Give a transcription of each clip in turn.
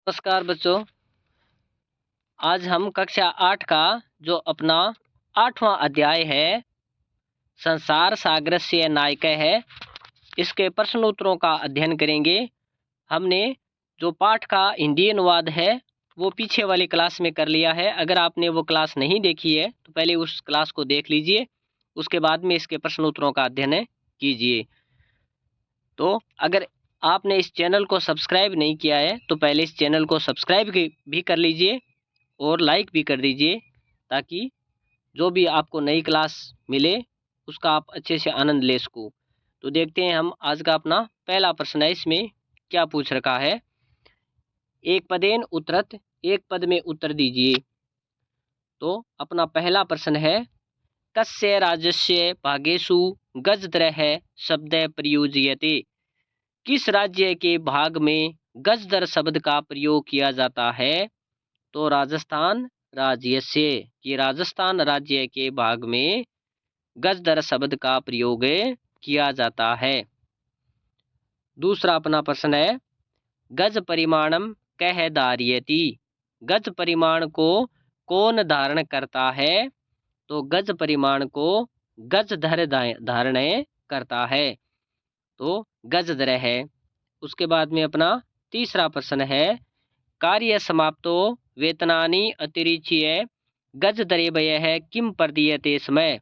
नमस्कार बच्चों। आज हम कक्षा 8 का जो अपना 8वां अध्याय है संसार सागरस्य नायकः है, इसके प्रश्न उत्तरों का अध्ययन करेंगे। हमने जो पाठ का हिंदी अनुवाद है वो पीछे वाली क्लास में कर लिया है। अगर आपने वो क्लास नहीं देखी है तो पहले उस क्लास को देख लीजिए, उसके बाद में इसके प्रश्न उत्तरों का अध्ययन कीजिए। तो अगर आपने इस चैनल को सब्सक्राइब नहीं किया है तो पहले इस चैनल को सब्सक्राइब भी कर लीजिए और लाइक भी कर दीजिए, ताकि जो भी आपको नई क्लास मिले उसका आप अच्छे से आनंद ले सको। तो देखते हैं हम आज का अपना पहला प्रश्न है, इसमें क्या पूछ रखा है। एक पदेन उत्तरत, एक पद में उत्तर दीजिए। तो अपना पहला प्रश्न है, कस्य राज्यस्य भागेषु गजत्रयः शब्द प्रयुज्यते। किस राज्य के भाग में गजदर शब्द का प्रयोग किया जाता है। तो राजस्थान राज्य से, कि राजस्थान राज्य के भाग में गजदर शब्द का प्रयोग किया जाता है। दूसरा अपना प्रश्न है, गज परिमाणम कह धारयति। गज परिमाण को कौन धारण करता है। तो गज परिमाण को गजधर धारण करता है, तो गजधर है। उसके बाद में अपना तीसरा प्रश्न है, कार्य समाप्तो वेतनानि अतिरिच्य गजदरेभ्यः किम प्रदीयते समय।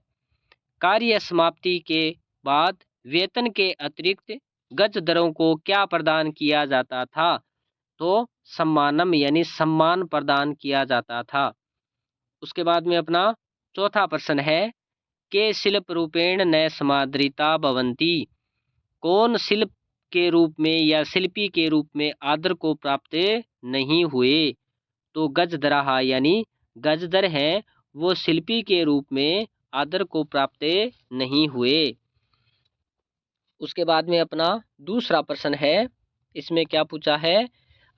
कार्य समाप्ति के बाद वेतन के अतिरिक्त गज दरों को क्या प्रदान किया जाता था। तो सम्मानम यानी सम्मान प्रदान किया जाता था। उसके बाद में अपना चौथा प्रश्न है, के शिल्प रूपेण न समादृता भवन्ति। कौन शिल्प के रूप में या शिल्पी के रूप में आदर को प्राप्त नहीं हुए। तो गजदराहा यानी गजदर हैं, वो शिल्पी के रूप में आदर को प्राप्त नहीं हुए। उसके बाद में अपना दूसरा प्रश्न है, इसमें क्या पूछा है,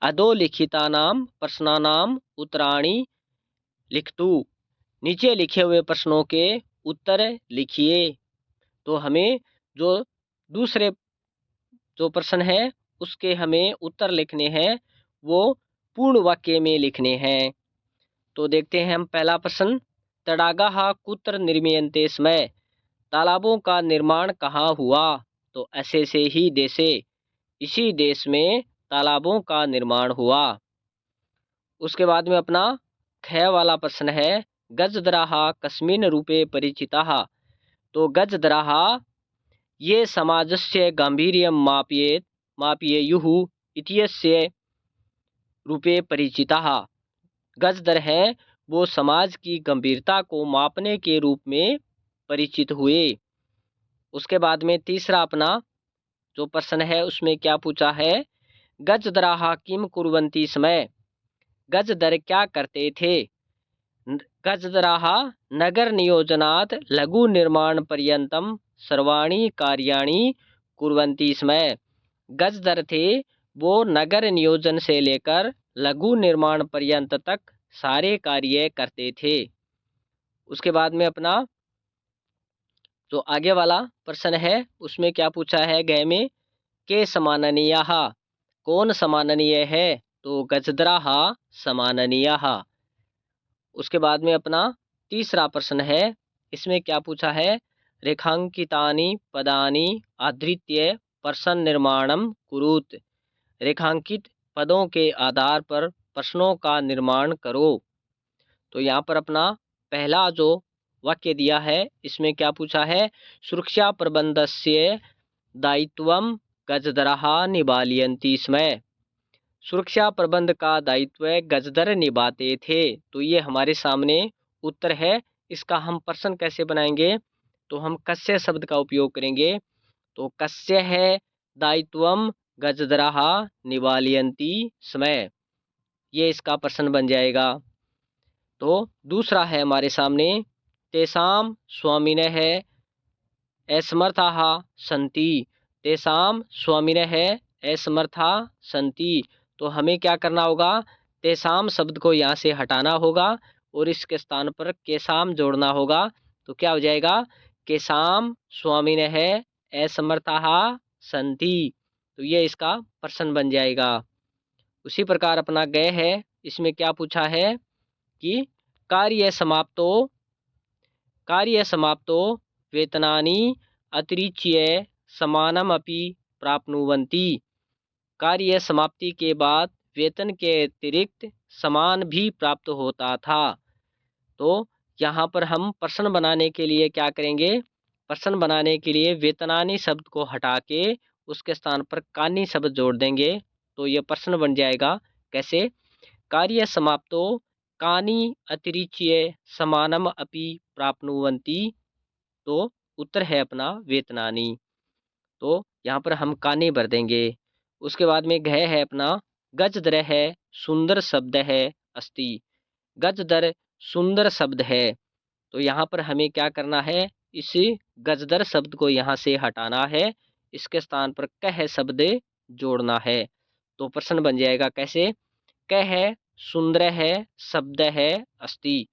अधोलिखितानाम प्रश्नानाम उत्तराणि लिखतु। नीचे लिखे हुए प्रश्नों के उत्तर लिखिए। तो हमें जो दूसरे जो प्रश्न है उसके हमें उत्तर लिखने हैं, वो पूर्ण वाक्य में लिखने हैं। तो देखते हैं हम पहला प्रश्न, तडागाः कुत्र निर्मीयन्ते स्म। तालाबों का निर्माण कहाँ हुआ। तो ऐसे से ही देशे, इसी देश में तालाबों का निर्माण हुआ। उसके बाद में अपना ख वाला प्रश्न है, गजदराः कस्मिन् रूपे परिचिताः। तो गजदराः ये समाजस्य गांभीर्यं मापयेयुः इत्यस्य रूपे परिचिताः। गजदर है वो समाज की गंभीरता को मापने के रूप में परिचित हुए। उसके बाद में तीसरा अपना जो प्रश्न है उसमें क्या पूछा है, गजदराः किम कुर्वन्ति स्म। गजदर क्या करते थे। गजदराः नगर नियोजनात् लघु निर्माण पर्यन्तं सर्वाणि कार्याणि कुर्वन्ति स्म। गजदर थे वो नगर नियोजन से लेकर लघु निर्माण पर्यंत तक सारे कार्य करते थे। उसके बाद में अपना जो आगे वाला प्रश्न है उसमें क्या पूछा है, गय में के समाननीयाः। कौन समाननीय है। तो गजदराः समाननीयाः। उसके बाद में अपना तीसरा प्रश्न है, इसमें क्या पूछा है, रेखांकितानि पदानि आधृत्य प्रश्न निर्माणम कुरुत। रेखांकित पदों के आधार पर प्रश्नों का निर्माण करो। तो यहाँ पर अपना पहला जो वाक्य दिया है इसमें क्या पूछा है, सुरक्षा प्रबंधस्य दायित्वम गजदराः निभालयन्ति स्म। सुरक्षा प्रबंध का दायित्व गजदर निभाते थे। तो ये हमारे सामने उत्तर है। इसका हम प्रश्न कैसे बनाएंगे, तो हम कस्य शब्द का उपयोग करेंगे। तो कस्य है दायित्वम गजदराः निभालयन्ति स्म, ये इसका प्रश्न बन जाएगा। तो दूसरा है हमारे सामने, तेषां स्वामिनः असमर्थाः सन्ति। तेषां स्वामिनः असमर्थाः सन्ति। तो हमें क्या करना होगा, तेषां शब्द को यहाँ से हटाना होगा और इसके स्थान पर केषां जोड़ना होगा। तो क्या हो जाएगा, केषां स्वामिनः असमर्थाः सन्ति। तो ये इसका प्रश्न बन जाएगा। उसी प्रकार अपना गए है, इसमें क्या पूछा है कि कार्य समाप्तो वेतनानि अतिरिच्य समानमपि प्राप्नुवन्ति। कार्य समाप्ति के बाद वेतन के अतिरिक्त समान भी प्राप्त होता था। तो यहाँ पर हम प्रश्न बनाने के लिए क्या करेंगे, प्रश्न बनाने के लिए वेतनानी शब्द को हटा के उसके स्थान पर कानी शब्द जोड़ देंगे, तो ये प्रश्न बन जाएगा। कैसे? कार्य समाप्तो कानी अतिरिच्य समानम अपि प्राप्नुवन्ति। तो उत्तर है अपना वेतनानी। तो यहाँ पर हम कानी भर देंगे। उसके बाद में घय है अपना गजदर है, सुंदर शब्द है अस्ति। गजदर सुंदर शब्द है, तो यहाँ पर हमें क्या करना है, इस गजदर शब्द को यहाँ से हटाना है, इसके स्थान पर कह शब्द जोड़ना है। तो प्रश्न बन जाएगा कैसे? कह सुंदर है शब्द है अस्ति।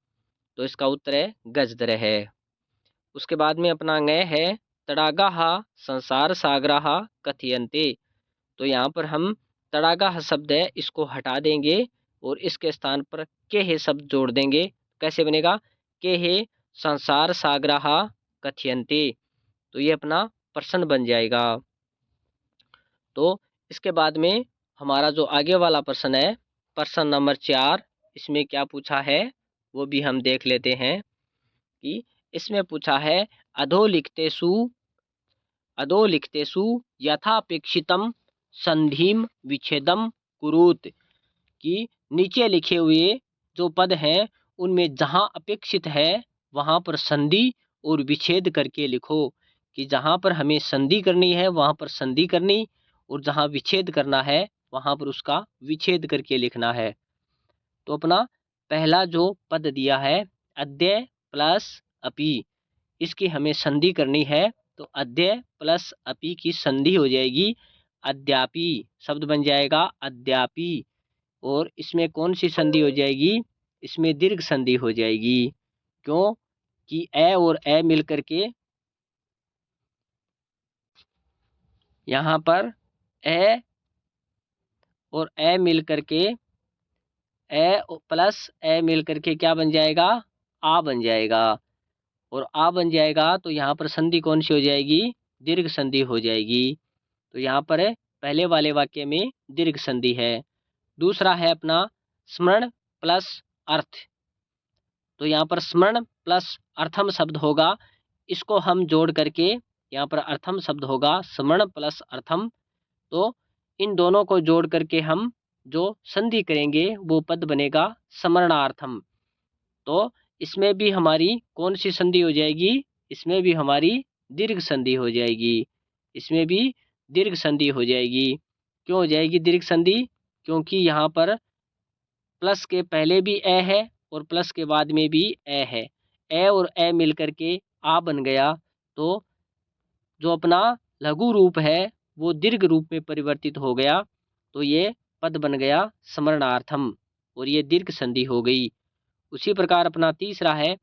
तो इसका उत्तर है गजदर है। उसके बाद में अपना ngय है तड़ागाः संसार सागराः कथयन्ते। तो यहाँ पर हम तड़ागाः शब्द है इसको हटा देंगे और इसके स्थान पर के शब्द जोड़ देंगे। कैसे बनेगा? के संसार सागराः कथयन्ते। तो ये अपना प्रश्न बन जाएगा। तो इसके बाद में हमारा जो आगे वाला प्रश्न है, प्रश्न नंबर 4, इसमें क्या पूछा है वो भी हम देख लेते हैं। कि इसमें पूछा है अधोलिखितेषु यथापेक्षितं संधिम विच्छेदम कुरुत। कि नीचे लिखे हुए जो पद हैं उनमें जहाँ अपेक्षित है वहाँ पर संधि और विच्छेद करके लिखो। कि जहाँ पर हमें संधि करनी है वहाँ पर संधि करनी, और जहाँ विच्छेद करना है वहाँ पर उसका विच्छेद करके लिखना है। तो अपना पहला जो पद दिया है अद्य प्लस अपि, इसकी हमें संधि करनी है। तो अद्य प्लस अपि की संधि हो जाएगी अद्यापि, शब्द बन जाएगा अद्यापि। और इसमें कौन सी संधि हो जाएगी? इसमें दीर्घ संधि हो जाएगी। क्यों? कि ए और ए मिल करके यहाँ पर ए और ए मिल करके ए प्लस ए मिल करके क्या बन जाएगा? आ बन जाएगा। और आ बन जाएगा तो यहाँ पर संधि कौन सी हो जाएगी? दीर्घ संधि हो जाएगी। तो यहाँ पर पहले वाले वाक्य में दीर्घ संधि है। दूसरा है अपना स्मरण प्लस अर्थ। तो यहाँ पर स्मरण प्लस अर्थम शब्द होगा, इसको हम जोड़ करके यहाँ पर अर्थम शब्द होगा स्मरण प्लस अर्थम। तो इन दोनों को जोड़ करके हम जो संधि करेंगे वो पद बनेगा स्मरणार्थम। तो इसमें भी हमारी कौन सी संधि हो जाएगी? इसमें भी हमारी दीर्घ संधि हो जाएगी। इसमें भी दीर्घ संधि हो जाएगी। क्यों हो जाएगी दीर्घ संधि? क्योंकि यहाँ पर प्लस के पहले भी ए है और प्लस के बाद में भी ए है। ए और ए मिल करके आ बन गया। तो जो अपना लघु रूप है वो दीर्घ रूप में परिवर्तित हो गया। तो ये पद बन गया स्मरणार्थम और ये दीर्घ संधि हो गई। उसी प्रकार अपना तीसरा है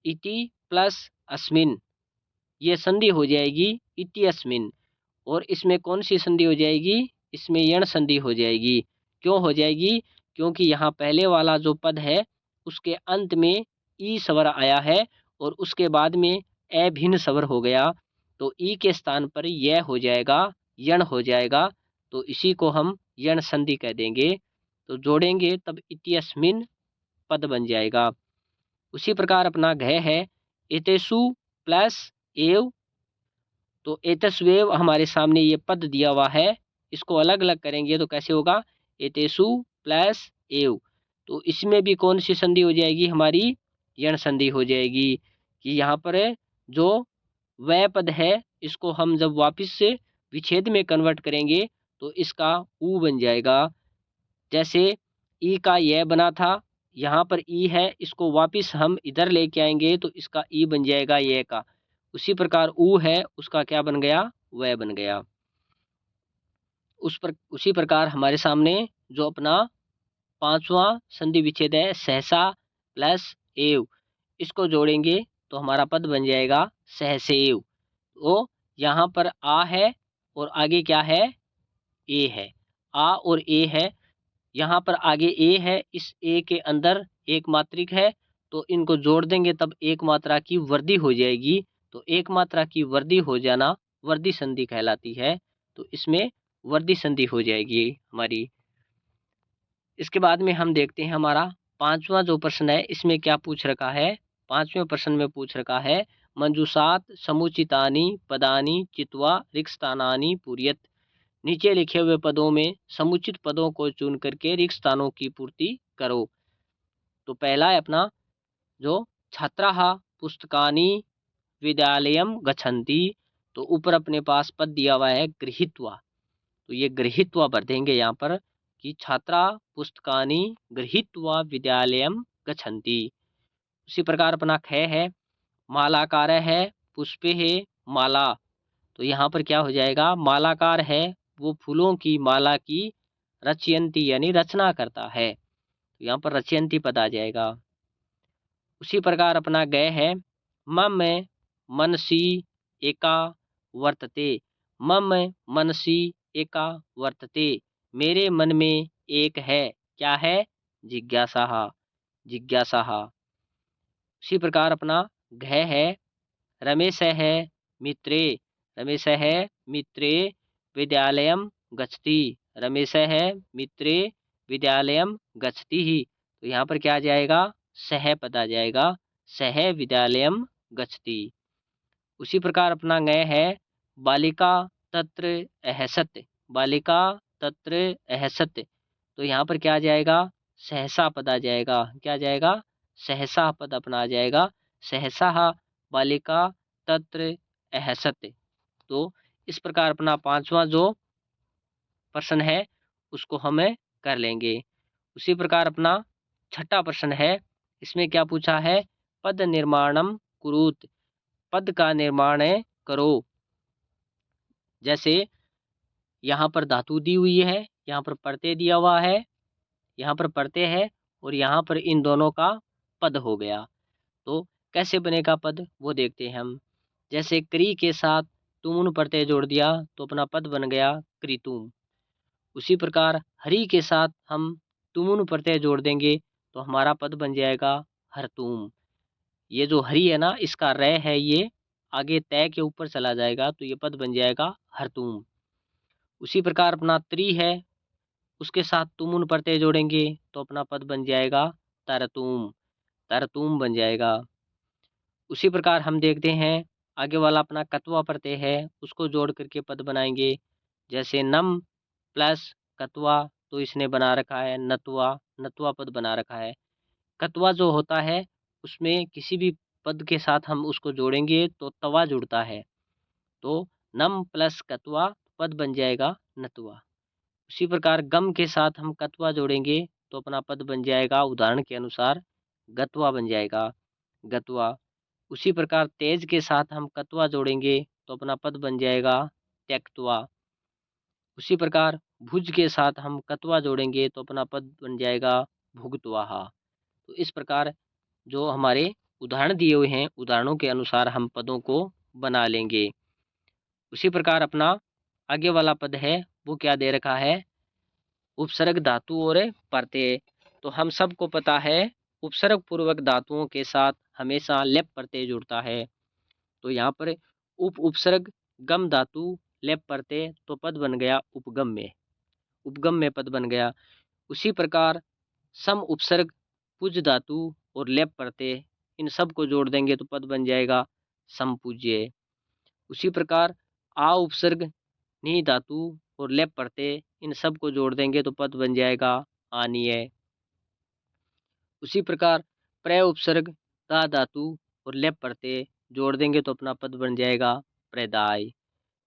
इति प्लस अस्मिन, ये संधि हो जाएगी इति अस्मिन। और इसमें कौन सी संधि हो जाएगी? इसमें यण संधि हो जाएगी। क्यों हो जाएगी? क्योंकि यहाँ पहले वाला जो पद है उसके अंत में ई स्वर आया है और उसके बाद में ए भिन्न स्वर हो गया। तो ई के स्थान पर यह हो जाएगा, यण हो जाएगा। तो इसी को हम यण संधि कह देंगे। तो जोड़ेंगे तब इत्यस्मिन पद बन जाएगा। उसी प्रकार अपना घय है एतेषु प्लस एव। तो एतस्वेव हमारे सामने ये पद दिया हुआ है, इसको अलग अलग करेंगे तो कैसे होगा? एतेषु प्लस एव। तो इसमें भी कौन सी संधि हो जाएगी? हमारी यण संधि हो जाएगी। कि यहाँ पर जो वह पद है इसको हम जब वापस से विच्छेद में कन्वर्ट करेंगे तो इसका ऊ बन जाएगा। जैसे ई का यह बना था, यहाँ पर ई है, इसको वापस हम इधर लेके आएंगे तो इसका ई बन जाएगा ये का। उसी प्रकार ऊ है, उसका क्या बन गया? वह बन गया। उसी प्रकार हमारे सामने जो अपना पांचवा संधि विच्छेद है सहसा प्लस एव, इसको जोड़ेंगे तो हमारा पद बन जाएगा सहसेव। तो यहाँ पर आ है और आगे क्या है? ए है। आ और ए है, यहाँ पर आगे ए है, इस ए के अंदर एक मात्रिक है, तो इनको जोड़ देंगे तब एक मात्रा की वृद्धि हो जाएगी। तो एक मात्रा की वृद्धि हो जाना वृद्धि संधि कहलाती है। तो इसमें वृद्धि संधि हो जाएगी हमारी। इसके बाद में हम देखते हैं हमारा पांचवा जो प्रश्न है, इसमें क्या पूछ रखा है। पांचवें प्रश्न में पूछ रखा है, मंजूषात समुचितानि पदानि चित्वा रिक्तस्थानानि पूरयत। नीचे लिखे हुए पदों में समुचित पदों को चुन करके रिक्त स्थानों की पूर्ति करो। तो पहला है अपना जो छात्राः पुस्तकानि विद्यालयम गच्छन्ति। तो ऊपर अपने पास पद दिया हुआ है गृहीत्वा। तो ये गृहीत्वा भर देंगे यहाँ पर कि छात्रा पुस्तकानि गृहीत्वा विद्यालयम गच्छन्ति। उसी प्रकार अपना ख है, मालाकार है पुष्पे है माला। तो यहाँ पर क्या हो जाएगा, मालाकार है वो फूलों की माला की रचयंती यानी रचना करता है। तो यहाँ पर रचयंती पद आ जाएगा। उसी प्रकार अपना गय है, मम मनसी एका वर्तते। मम मनसी एका वर्तते, मेरे मन में एक है, क्या है, जिज्ञासा। जिज्ञासा। उसी प्रकार अपना घ है, रमेश है मित्रे। रमेश है मित्रे विद्यालयम गच्छति। रमेश है मित्रे विद्यालयम गच्छति ही। तो यहाँ पर क्या आ जाएगा, सह पद आ जाएगा, सह विद्यालयम गच्छति। उसी प्रकार अपना गय है, बालिका तत्र अहसत। बालिका तत्र अहसत। तो यहाँ पर क्या आ जाएगा, सहसा पद आ जाएगा। क्या आ जाएगा, सहसा पद अपना आ जाएगा, सहसा बालिका तत्र अहसत। तो इस प्रकार अपना पांचवा जो प्रश्न है उसको हमें कर लेंगे। उसी प्रकार अपना छठा प्रश्न है, इसमें क्या पूछा है, पद निर्माणम कुरुत। पद का निर्माण करो। जैसे यहाँ पर धातु दी हुई है, यहाँ पर प्रत्यय दिया हुआ है, यहाँ पर प्रत्यय है और यहाँ पर इन दोनों का पद हो गया। तो कैसे बनेगा पद वो देखते हैं हम। जैसे क्री के साथ तुमुन प्रत्यय जोड़ दिया तो अपना पद बन गया क्रितुम। उसी प्रकार हरि के साथ हम तुमुन प्रत्यय जोड़ देंगे तो हमारा पद बन जाएगा हरतुम। ये जो हरि है ना, इसका रै है ये आगे तय के ऊपर चला जाएगा तो ये पद बन जाएगा हरतुम। उसी प्रकार अपना त्रि है, उसके साथ तुमुन प्रत्यय जोड़ेंगे तो अपना पद बन जाएगा तरतुम। तरतुम बन जाएगा। उसी प्रकार हम देखते हैं आगे वाला अपना कत्वा प्रत्यय है, उसको जोड़ करके पद बनाएंगे। जैसे नम प्लस कत्वा, तो इसने बना रखा है नत्वा। नत्वा पद बना रखा है। कत्वा जो होता है उसमें किसी भी पद के साथ हम उसको जोड़ेंगे तो तवा जुड़ता है। तो नम प्लस कत्वा पद बन जाएगा नत्वा। उसी प्रकार गम के साथ हम कत्वा जोड़ेंगे तो अपना पद बन जाएगा उदाहरण के अनुसार गत्वा बन जाएगा, गत्वा। उसी प्रकार तेज के साथ हम कत्वा जोड़ेंगे तो अपना पद बन जाएगा त्यक्त्वा। उसी प्रकार भुज के साथ हम कत्वा जोड़ेंगे तो अपना पद बन जाएगा भुगत्वाहा। तो इस प्रकार जो हमारे उदाहरण दिए हुए हैं, उदाहरणों के अनुसार हम पदों को बना लेंगे। उसी प्रकार अपना आगे वाला पद है वो क्या दे रखा है, उपसर्ग धातु और प्रत्यय। तो हम सबको पता है उपसर्ग पूर्वक धातुओं के साथ हमेशा लेप प्रत्यय जुड़ता है। तो यहाँ पर उपसर्ग गम धातु लेप प्रत्यय तो पद बन गया उपगम में, उपगम में पद बन गया। उसी प्रकार सम उपसर्ग पुज धातु और लेप प्रत्यय, इन सब को जोड़ देंगे तो पद बन जाएगा समपूज्य। उसी प्रकार आ उपसर्ग नी धातु और लेप प्रत्यय, इन सब को जोड़ देंगे तो पद बन जाएगा आनीय। उसी प्रकार प्र उपसर्ग दा धातु और लेप प्रत्यय जोड़ देंगे तो अपना पद बन जाएगा प्रदाय।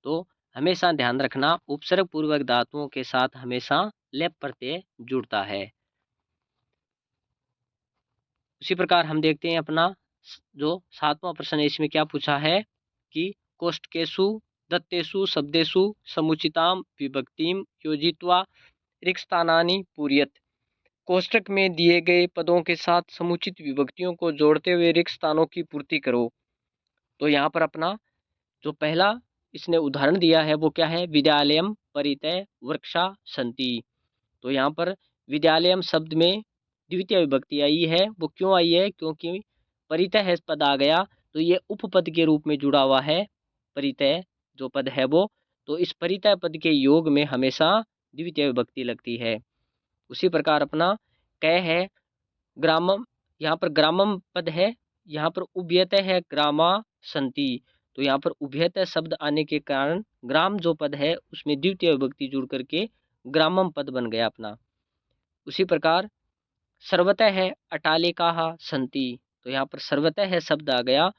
तो हमेशा ध्यान रखना उपसर्ग पूर्वक धातुओं के साथ हमेशा लेप प्रत्यय जुड़ता है। उसी प्रकार हम देखते हैं अपना जो सातवां प्रश्न है, इसमें क्या पूछा है कि कोष्ठकेषु दत्तेषु शब्देषु समुचिताम विभक्तिम योजित्वा रिक्तस्थानानि पूरयत। कोष्ठक में दिए गए पदों के साथ समुचित विभक्तियों को जोड़ते हुए रिक्त स्थानों की पूर्ति करो। तो यहाँ पर अपना जो पहला इसने उदाहरण दिया है वो क्या है, विद्यालयम परितय वृक्षा सन्ति। तो यहाँ पर विद्यालयम शब्द में द्वितीय विभक्ति आई है। वो क्यों आई है? क्योंकि परितः पद आ गया तो ये उपपद के रूप में जुड़ा हुआ है। परितः जो पद है वो, तो इस परितः पद के योग में हमेशा द्वितीय विभक्ति लगती है। उसी प्रकार अपना क है ग्रामम, यहाँ पर ग्रामम पद है, यहाँ पर उभयतः है ग्रामा संति, तो यहाँ पर उभयतः शब्द आने के कारण ग्राम जो पद है उसमें द्वितीय विभक्ति जुड़ करके ग्रामम पद बन गया अपना। उसी प्रकार सर्वतः है अटालिकाः सन्ति, तो यहाँ पर सर्वतः है शब्द आ गया।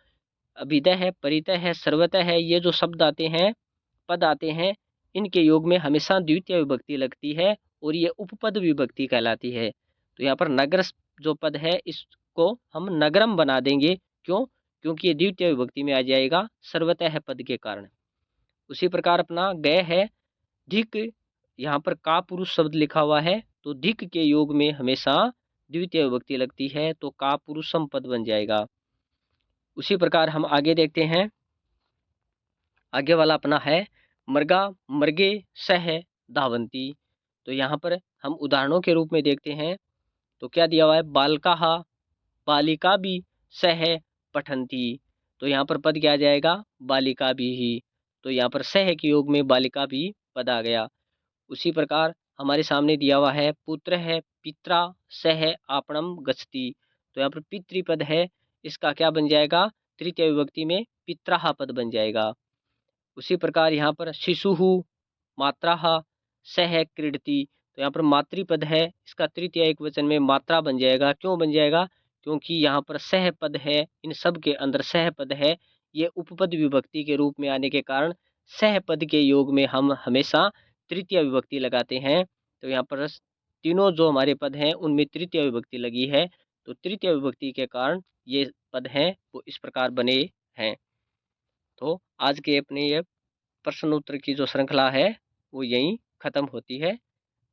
अभितः है, परितः है, सर्वतः है, ये जो शब्द आते हैं, पद आते हैं, इनके योग में हमेशा द्वितीय विभक्ति लगती है और ये उपपद विभक्ति कहलाती है। तो यहाँ पर नगर जो पद है इसको हम नगरम बना देंगे। क्यों? क्योंकि ये द्वितीय विभक्ति में आ जाएगा सर्वतः है पद के कारण। उसी प्रकार अपना गए है धिक, यहाँ पर का पुरुष शब्द लिखा हुआ है तो धिक के योग में हमेशा द्वितीय विभक्ति लगती है, तो का पुरुषम पद बन जाएगा। उसी प्रकार हम आगे देखते हैं। आगे वाला अपना है मृगा मृगे सह धावंती, तो यहाँ पर हम उदाहरणों के रूप में देखते हैं। तो क्या दिया हुआ है? बालकाः बालिका भी सह पठंती, तो यहाँ पर पद क्या आ जाएगा? बालिका भी ही, तो यहाँ पर सह के योग में बालिका भी पद आ गया। उसी प्रकार हमारे सामने दिया हुआ है पुत्र है पित्रा सह आपणम गच्छति, तो यहाँ पर पितृपद है, इसका क्या बन जाएगा? तृतीय विभक्ति में पित्राः पद बन जाएगा। उसी प्रकार यहाँ पर शिशुः मात्राः सह क्रीडति, तो यहाँ पर मातृपद है, इसका तृतीय एक वचन में मात्रा बन जाएगा। क्यों बन जाएगा? क्योंकि यहाँ पर सह पद है, इन सब के अंदर सह पद है, ये उपपद विभक्ति के रूप में आने के कारण सह पद के योग में हम हमेशा तृतीय विभक्ति लगाते हैं। तो यहाँ पर तीनों जो हमारे पद हैं उनमें तृतीय विभक्ति लगी है, तो तृतीय विभक्ति के कारण ये पद हैं वो इस प्रकार बने हैं। तो आज के अपने ये प्रश्न उत्तर की जो श्रृंखला है वो यहीं ख़त्म होती है।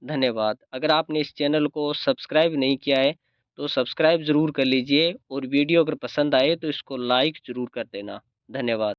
धन्यवाद। अगर आपने इस चैनल को सब्सक्राइब नहीं किया है तो सब्सक्राइब ज़रूर कर लीजिए और वीडियो अगर पसंद आए तो इसको लाइक ज़रूर कर देना। धन्यवाद।